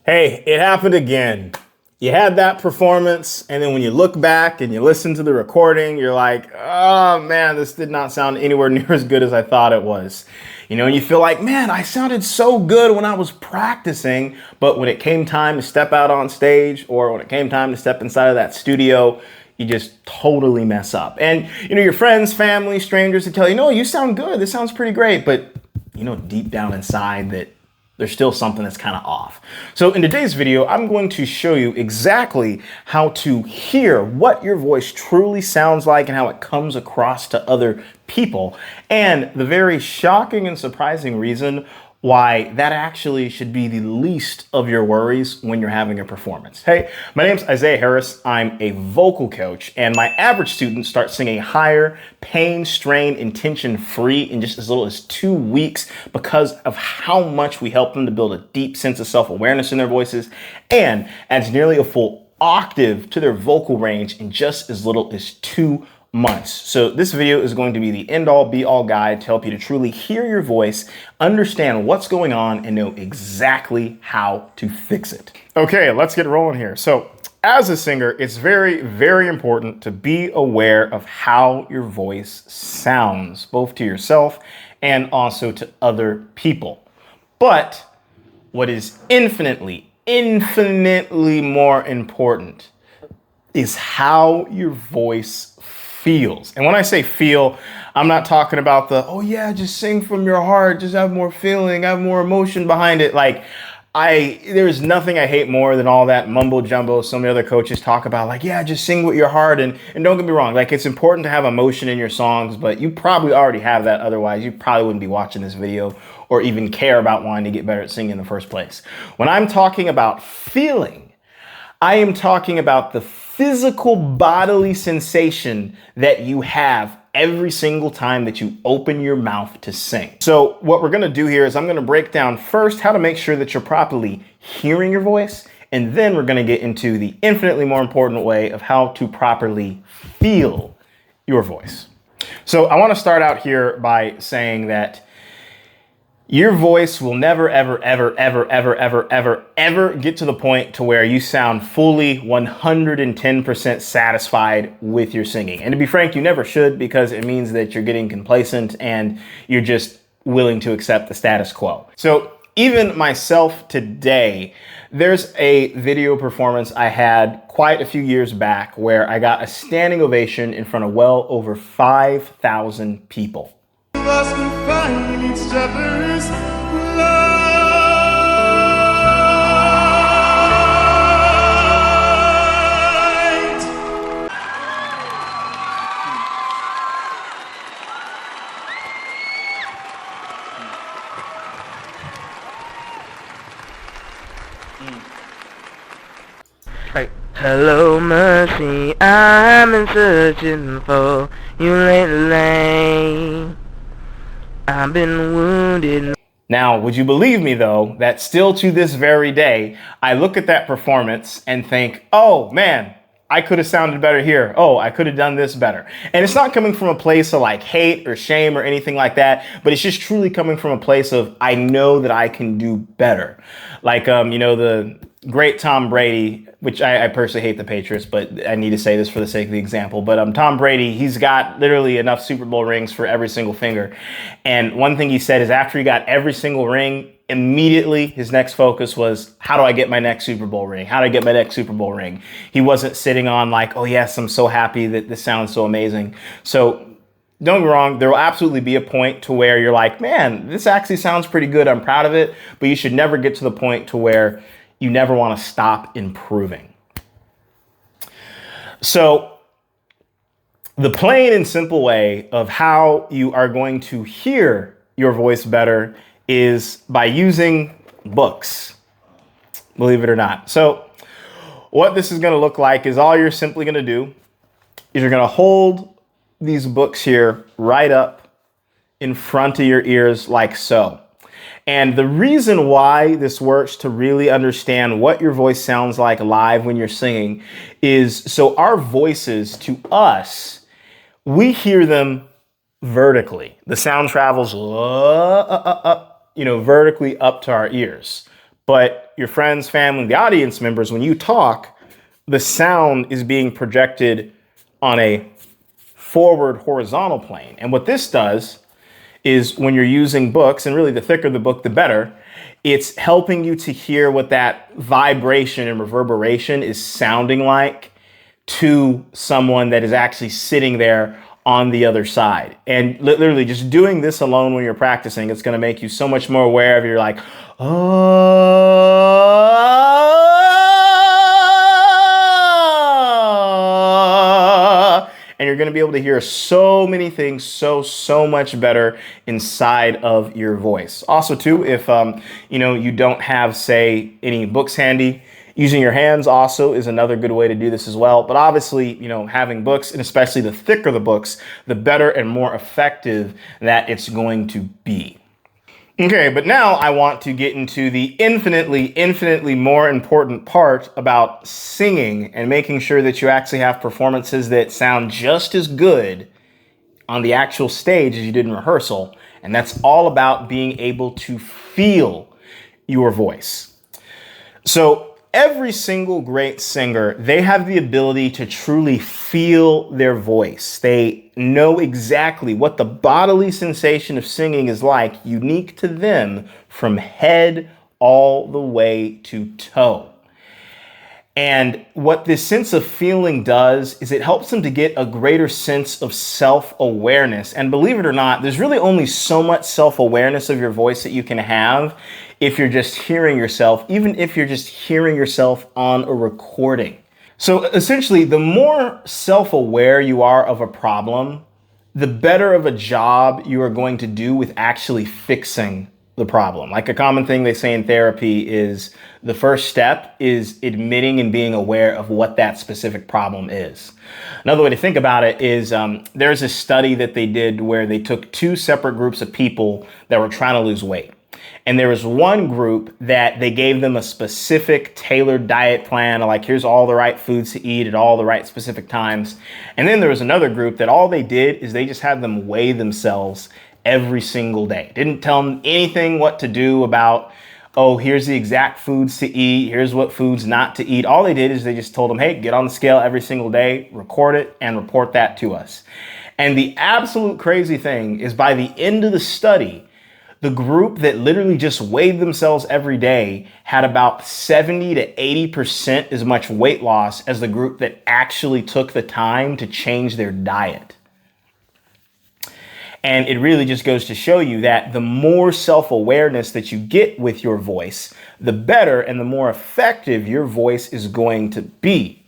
Hey, it happened again. You had that performance, and then when you look back and you listen to the recording, you're like, oh man, this did not sound anywhere near as good as I thought it was. And you feel like, man, I sounded so good when I was practicing, but when it came time to step out on stage or when it came time to step inside of that studio, you just totally mess up. And your friends, family, strangers to tell you, no, you sound good. This sounds pretty great. But deep down inside that there's still something that's kind of off. So in today's video, I'm going to show you exactly how to hear what your voice truly sounds like and how it comes across to other people. And the very shocking and surprising reason why that actually should be the least of your worries when you're having a performance. Hey, my name's Isaiah Harris. I'm a vocal coach, and my average student starts singing higher, pain, strain, and tension-free in just as little as 2 weeks because of how much we help them to build a deep sense of self-awareness in their voices and adds nearly a full octave to their vocal range in just as little as 2 months. So this video is going to be the end-all be-all guide to help you to truly hear your voice, understand what's going on, and know exactly how to fix it. Okay, let's get rolling here. So as a singer, it's very, very important to be aware of how your voice sounds, both to yourself and also to other people. But what is infinitely more important is how your voice feels. And when I say feel, I'm not talking about the, oh yeah, just sing from your heart, just have more feeling, have more emotion behind it. There's nothing I hate more than all that mumbo jumbo so many other coaches talk about, like, yeah, just sing with your heart. And don't get me wrong, it's important to have emotion in your songs, but you probably already have that. Otherwise, you probably wouldn't be watching this video or even care about wanting to get better at singing in the first place. When I'm talking about feeling, I am talking about the physical bodily sensation that you have every single time that you open your mouth to sing. So what we're gonna do here is I'm gonna break down first how to make sure that you're properly hearing your voice, and then we're gonna get into the infinitely more important way of how to properly feel your voice. So I wanna start out here by saying that your voice will never, ever get to the point to where you sound fully 110% satisfied with your singing. And to be frank, you never should, because it means that you're getting complacent and you're just willing to accept the status quo. So even myself today, there's a video performance I had quite a few years back where I got a standing ovation in front of well over 5,000 people. Us can find each other's light. Hello, mercy, I've been searching for you lately. I've been wounded. Now, would you believe me though, that still to this very day, I look at that performance and think, oh man, I could have sounded better here. Oh, I could have done this better. And it's not coming from a place of hate or shame or anything like that, but it's just truly coming from a place of, I know that I can do better. The great Tom Brady, which I personally hate the Patriots, but I need to say this for the sake of the example. But Tom Brady, he's got literally enough Super Bowl rings for every single finger. And one thing he said is after he got every single ring, immediately his next focus was, how do I get my next Super Bowl ring? How do I get my next Super Bowl ring? He wasn't sitting on oh yes, I'm so happy that this sounds so amazing. So don't get me wrong, there will absolutely be a point to where you're like, man, this actually sounds pretty good. I'm proud of it. But you should never get to the point to where you never want to stop improving. So the plain and simple way of how you are going to hear your voice better is by using books, believe it or not. So what this is going to look like is all you're simply going to do is you're going to hold these books here right up in front of your ears like so. And the reason why this works to really understand what your voice sounds like live when you're singing is so our voices to us, we hear them vertically. The sound travels vertically up to our ears. But your friends, family, the audience members, when you talk, the sound is being projected on a forward horizontal plane. And what this does is when you're using books, and really the thicker the book, the better, it's helping you to hear what that vibration and reverberation is sounding like to someone that is actually sitting there on the other side. And literally just doing this alone when you're practicing, it's going to make you so much more aware of, you're like, oh, and you're going to be able to hear so many things so much better inside of your voice. Also too, if you don't have, say, any books handy, using your hands also is another good way to do this as well. But obviously, having books, and especially the thicker the books, the better and more effective that it's going to be. Okay, but now I want to get into the infinitely more important part about singing and making sure that you actually have performances that sound just as good on the actual stage as you did in rehearsal. And that's all about being able to feel your voice. So every single great singer, they have the ability to truly feel their voice. They know exactly what the bodily sensation of singing is like, unique to them, from head all the way to toe. And what this sense of feeling does is it helps them to get a greater sense of self-awareness. And believe it or not, there's really only so much self-awareness of your voice that you can have if you're just hearing yourself, even if you're just hearing yourself on a recording. So essentially, the more self-aware you are of a problem, the better of a job you are going to do with actually fixing the problem. Like a common thing they say in therapy is the first step is admitting and being aware of what that specific problem is. Another way to think about it is there's a study that they did where they took two separate groups of people that were trying to lose weight. And there was one group that they gave them a specific tailored diet plan, like here's all the right foods to eat at all the right specific times. And then there was another group that all they did is they just had them weigh themselves every single day. Didn't tell them anything what to do about, oh, here's the exact foods to eat, here's what foods not to eat. All they did is they just told them, hey, get on the scale every single day, record it, and report that to us. And the absolute crazy thing is by the end of the study, the group that literally just weighed themselves every day had about 70 to 80% as much weight loss as the group that actually took the time to change their diet. And it really just goes to show you that the more self-awareness that you get with your voice, the better and the more effective your voice is going to be.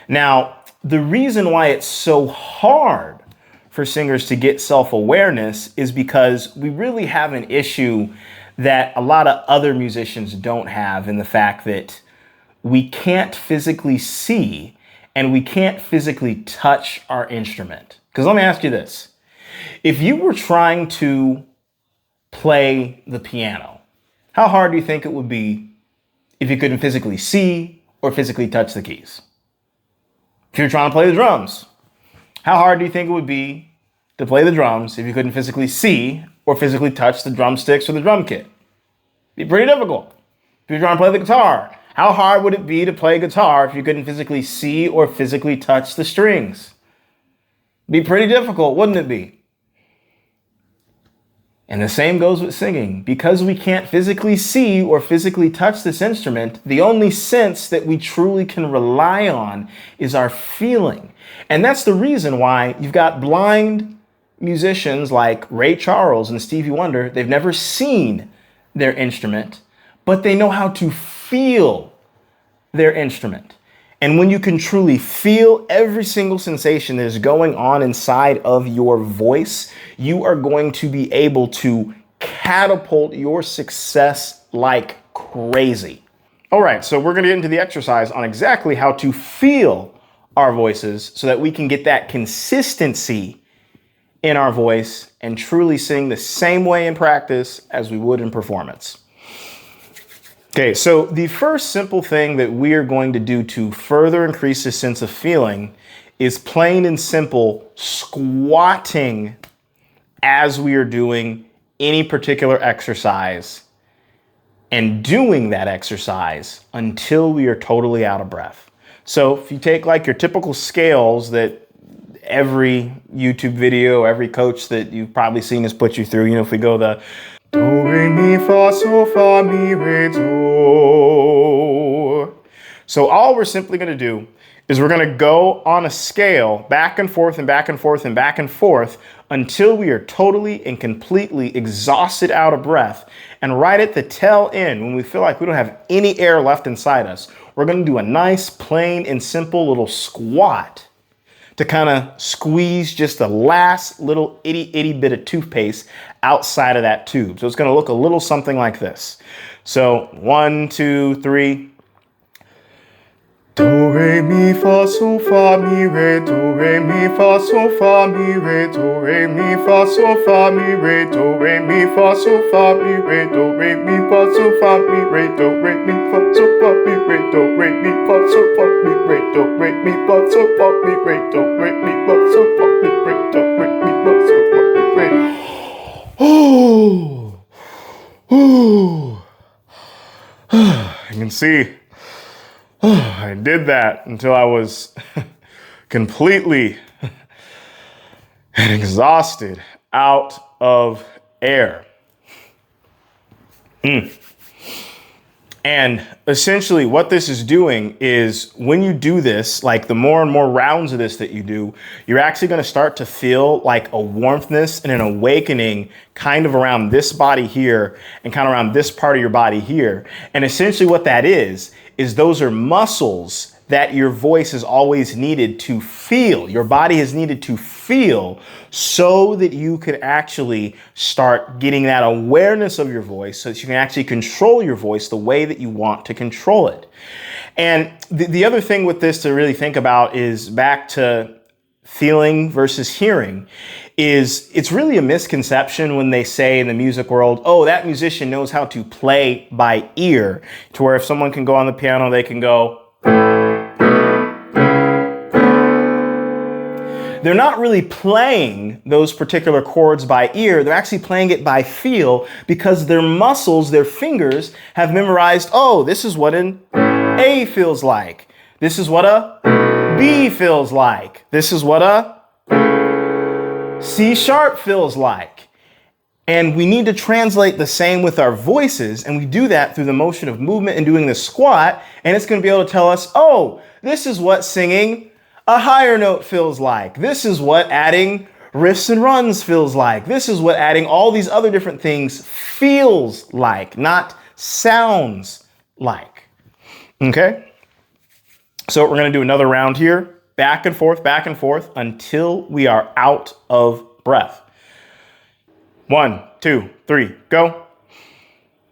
Now, the reason why it's so hard for singers to get self-awareness is because we really have an issue that a lot of other musicians don't have, in the fact that we can't physically see and we can't physically touch our instrument. Because let me ask you this. If you were trying to play the piano, how hard do you think it would be if you couldn't physically see or physically touch the keys? If you're trying to play the drums, how hard do you think it would be to play the drums if you couldn't physically see or physically touch the drumsticks or the drum kit? It'd be pretty difficult. If you're trying to play the guitar, how hard would it be to play guitar if you couldn't physically see or physically touch the strings? It'd be pretty difficult, wouldn't it be? And the same goes with singing. Because we can't physically see or physically touch this instrument, the only sense that we truly can rely on is our feeling. And that's the reason why you've got blind musicians like Ray Charles and Stevie Wonder. They've never seen their instrument, but they know how to feel their instrument. And when you can truly feel every single sensation that is going on inside of your voice, you are going to be able to catapult your success like crazy. All right, so we're going to get into the exercise on exactly how to feel our voices so that we can get that consistency in our voice and truly sing the same way in practice as we would in performance. Okay, so the first simple thing that we are going to do to further increase this sense of feeling is plain and simple squatting as we are doing any particular exercise and doing that exercise until we are totally out of breath. So if you take like your typical scales that every YouTube video, every coach that you've probably seen has put you through, if we go the do, re, mi, fa, sol, fa, mi, re, do. So all we're simply going to do is we're going to go on a scale back and forth and back and forth and back and forth until we are totally and completely exhausted out of breath. And right at the tail end, when we feel like we don't have any air left inside us, we're going to do a nice, plain and simple little squat to kind of squeeze just the last little itty bit of toothpaste outside of that tube. So it's going to look a little something like this. So 1, 2, 3. Do, re, mi, fa, sol, fa, mi, re, do, re, mi, fa, sol, fa, mi, re, do, re, mi, fa, sol, fa, mi, re, do, re, mi, fa, sol, fa, mi, re, do, re, mi, fa, sol, fa, mi, re, do, re, mi, fa, sol, fa, mi, re, do, re, mi, fa, sol, fa, mi, re, do, re, mi, fa, sol, fa, mi, re, do, re, mi, fa, sol, fa, mi, re, do, re, mi, fa, sol, fa, mi, re. You can see I did that until I was completely and exhausted out of air. And essentially what this is doing is when you do this, like the more and more rounds of this that you do, you're actually going to start to feel like a warmthness and an awakening kind of around this body here and kind of around this part of your body here. And essentially what that is those are muscles that your voice has always needed to feel. Your body has needed to feel so that you could actually start getting that awareness of your voice so that you can actually control your voice the way that you want to control it. And the other thing with this to really think about is back to feeling versus hearing is it's really a misconception when they say in the music world, oh, that musician knows how to play by ear, to where if someone can go on the piano, they can go. They're not really playing those particular chords by ear. They're actually playing it by feel because their muscles, their fingers have memorized, oh, this is what an A feels like. This is what a B feels like. This is what a C sharp feels like. And we need to translate the same with our voices. And we do that through the motion of movement and doing the squat. And it's going to be able to tell us, oh, this is what singing a higher note feels like. This is what adding riffs and runs feels like. This is what adding all these other different things feels like, not sounds like. Okay? So we're going to do another round here, back and forth until we are out of breath. 1, 2, 3, go.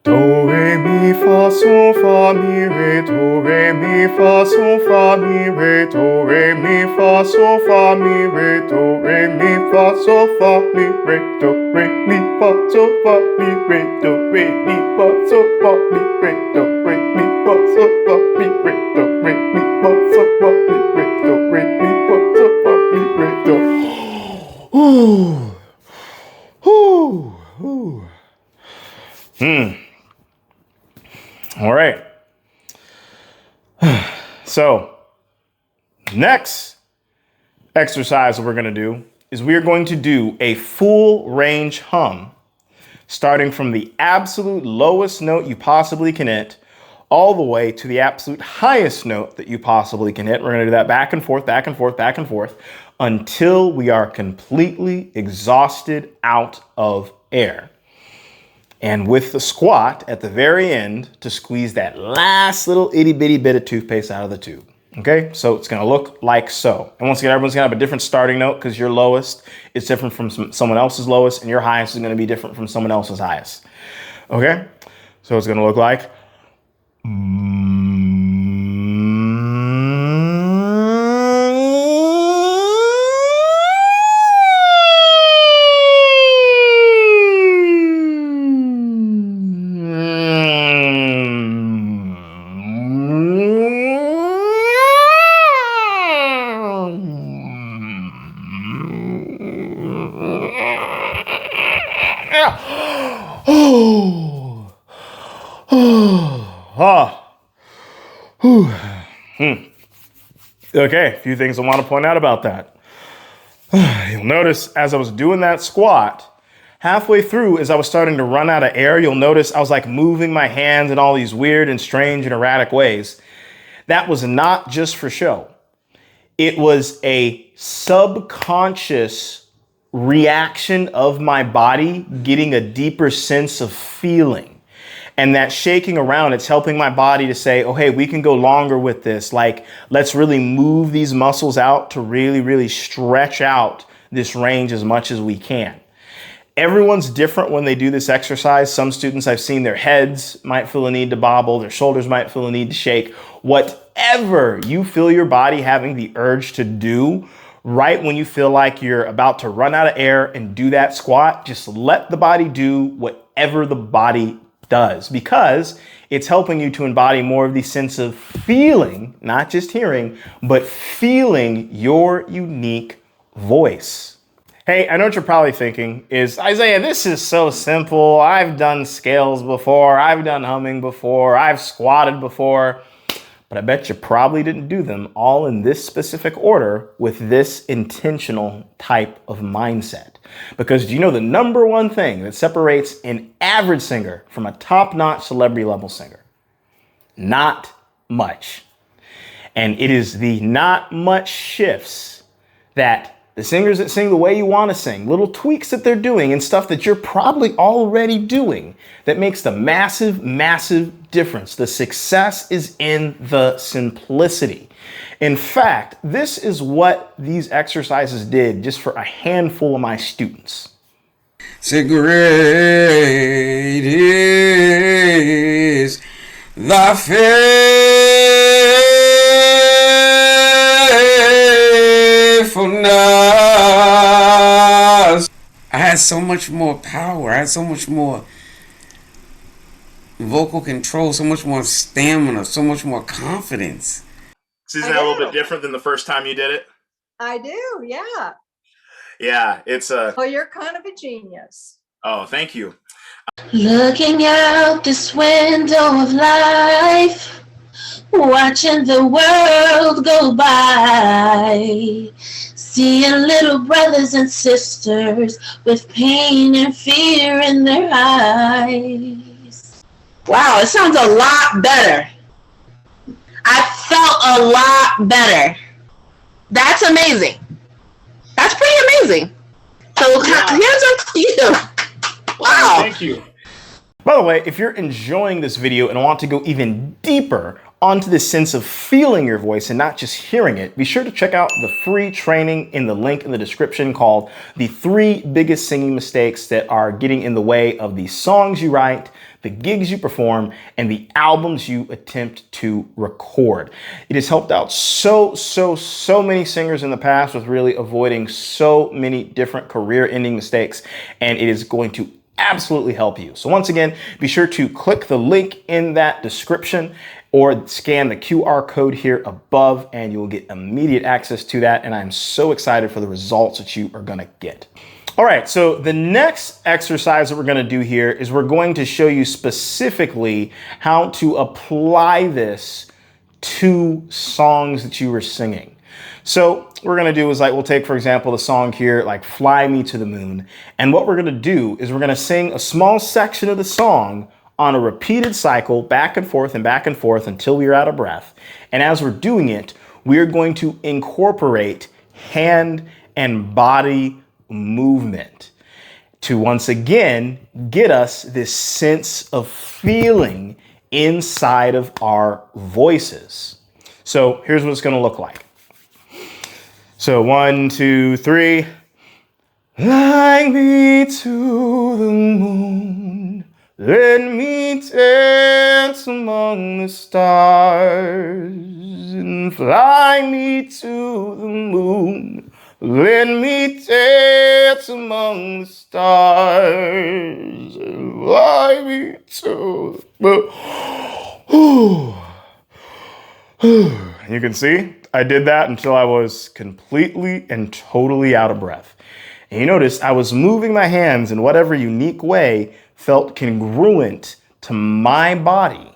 Do, re, mi, fa, sol, fa, mi, re, do, re, mi, fa, sol, fa, mi, re, do, re, mi, fa, sol, fa, mi, re, do, re, mi, fa, sol, fa, mi, re, do, re, mi, fa, sol, fa, mi, re, do, re, mi, fa, sol, fa, mi, re, do, re, mi, fa, sol, fa, mi, re, do, re, mi, fa, sol, fa, mi, re, do, re, mi, fa, sol, fa, mi, re, do. Ooh. Ooh. Ooh. All right. So next exercise that we're going to do is we are going to do a full range hum, starting from the absolute lowest note you possibly can hit all the way to the absolute highest note that you possibly can hit. We're going to do that back and forth until we are completely exhausted out of air. And with the squat at the very end to squeeze that last little itty bitty bit of toothpaste out of the tube. Okay, so it's gonna look like so. And once again, everyone's gonna have a different starting note because your lowest is different from someone else's lowest, and your highest is gonna be different from someone else's highest. Okay, so it's gonna look like. Whew. Okay, a few things I want to point out about that. You'll notice as I was doing that squat, halfway through, as I was starting to run out of air, you'll notice I was like moving my hands in all these weird and strange and erratic ways. That was not just for show. It was a subconscious reaction of my body getting a deeper sense of feeling. And that shaking around, it's helping my body to say, oh, hey, we can go longer with this. Like, let's really move these muscles out to really, really stretch out this range as much as we can. Everyone's different when they do this exercise. Some students I've seen, their heads might feel a need to bobble, their shoulders might feel a need to shake. Whatever you feel your body having the urge to do, right when you feel like you're about to run out of air and do that squat, just let the body do whatever the body does, because it's helping you to embody more of the sense of feeling, not just hearing, but feeling your unique voice. Hey, I know what you're probably thinking is, Isaiah, this is so simple. I've done scales before. I've done humming before. I've squatted before. But I bet you probably didn't do them all in this specific order with this intentional type of mindset. Because do you know the number one thing that separates an average singer from a top-notch celebrity level singer? Not much. And it is the not much shifts that the singers that sing the way you want to sing, little tweaks that they're doing and stuff that you're probably already doing, that makes the massive, massive difference. The success is in the simplicity. In fact, this is what these exercises did just for a handful of my students. Say, great is thy faithfulness. I had so much more power. I had so much more vocal control, so much more stamina, so much more confidence. So isn't that a little bit different than the first time you did it? I do, yeah. Yeah, it's a... Well, you're kind of a genius. Oh, thank you. Looking out this window of life, watching the world go by, seeing little brothers and sisters with pain and fear in their eyes. Wow, it sounds a lot better. I felt a lot better. That's amazing. That's pretty amazing. So hands up to you. Wow. Thank you. By the way, if you're enjoying this video and want to go even deeper onto this sense of feeling your voice and not just hearing it, be sure to check out the free training in the link in the description called The 3 Biggest Singing Mistakes That Are Getting in the Way of the Songs You Write, the gigs you perform, and the albums you attempt to record. It has helped out so many singers in the past with really avoiding so many different career-ending mistakes, and it is going to absolutely help you. So once again, be sure to click the link in that description or scan the QR code here above and you'll get immediate access to that. And I'm so excited for the results that you are gonna get. All right, so the next exercise that we're gonna do here is we're going to show you specifically how to apply this to songs that you were singing. So what we're gonna do is we'll take, for example, the song here, like Fly Me to the Moon. And what we're gonna do is we're gonna sing a small section of the song on a repeated cycle, back and forth until we're out of breath. And as we're doing it, we're going to incorporate hand and body movement to once again get us this sense of feeling inside of our voices. So here's what it's gonna look like. So 1, 2, 3. Fly me to the moon, let me dance among the stars, and fly me to the moon, let me dance among the stars, and fly me to the moon. You can see I did that until I was completely and totally out of breath. And you notice I was moving my hands in whatever unique way felt congruent to my body.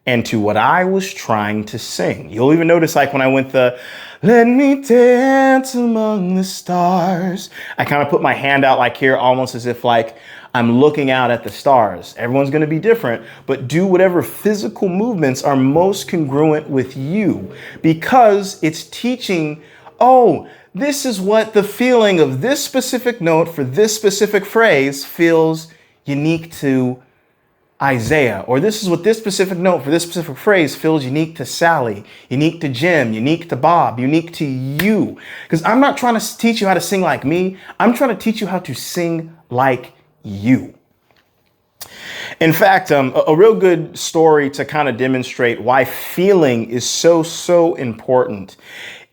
and to what I was trying to sing. You'll even notice like when I went the, let me dance among the stars, I kind of put my hand out like here, almost as if like I'm looking out at the stars. Everyone's going to be different, but do whatever physical movements are most congruent with you, because it's teaching, oh, this is what the feeling of this specific note for this specific phrase feels unique to Isaiah, or this is what this specific note for this specific phrase feels unique to Sally, unique to Jim, unique to Bob, unique to you. Because I'm not trying to teach you how to sing like me. I'm trying to teach you how to sing like you. In fact, a real good story to kind of demonstrate why feeling is so important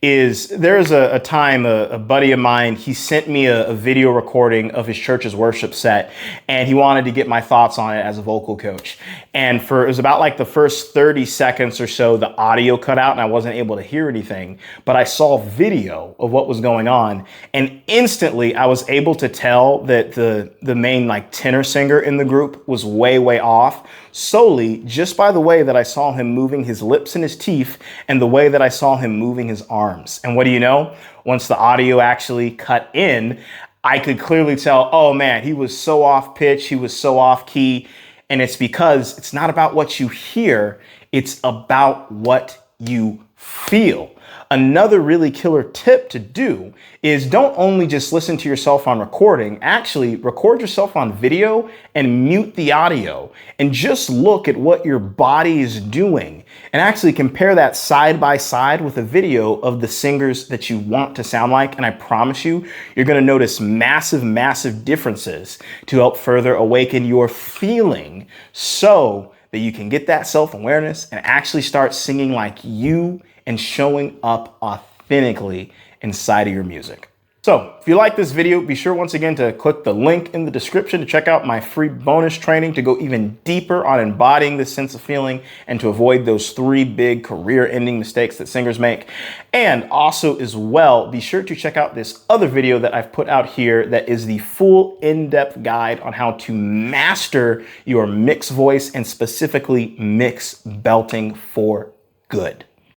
is there's a time a buddy of mine, he sent me a video recording of his church's worship set, and he wanted to get my thoughts on it as a vocal coach. And it was about like the first 30 seconds or so, the audio cut out and I wasn't able to hear anything, but I saw video of what was going on. And instantly I was able to tell that the main like tenor singer in the group was way off, solely just by the way that I saw him moving his lips and his teeth and the way that I saw him moving his arms. And what do you know? Once the audio actually cut in, I could clearly tell, oh man, he was so off pitch, he was so off key. And it's because it's not about what you hear, it's about what you feel. Another really killer tip to do is don't only just listen to yourself on recording, actually record yourself on video and mute the audio and just look at what your body is doing and actually compare that side by side with a video of the singers that you want to sound like. And I promise you, you're going to notice massive differences to help further awaken your feeling so that you can get that self-awareness and actually start singing like you and showing up authentically inside of your music. So if you like this video, be sure once again to click the link in the description to check out my free bonus training to go even deeper on embodying this sense of feeling and to avoid those 3 big career-ending mistakes that singers make. And also as well, be sure to check out this other video that I've put out here that is the full in-depth guide on how to master your mix voice and specifically mix belting for good.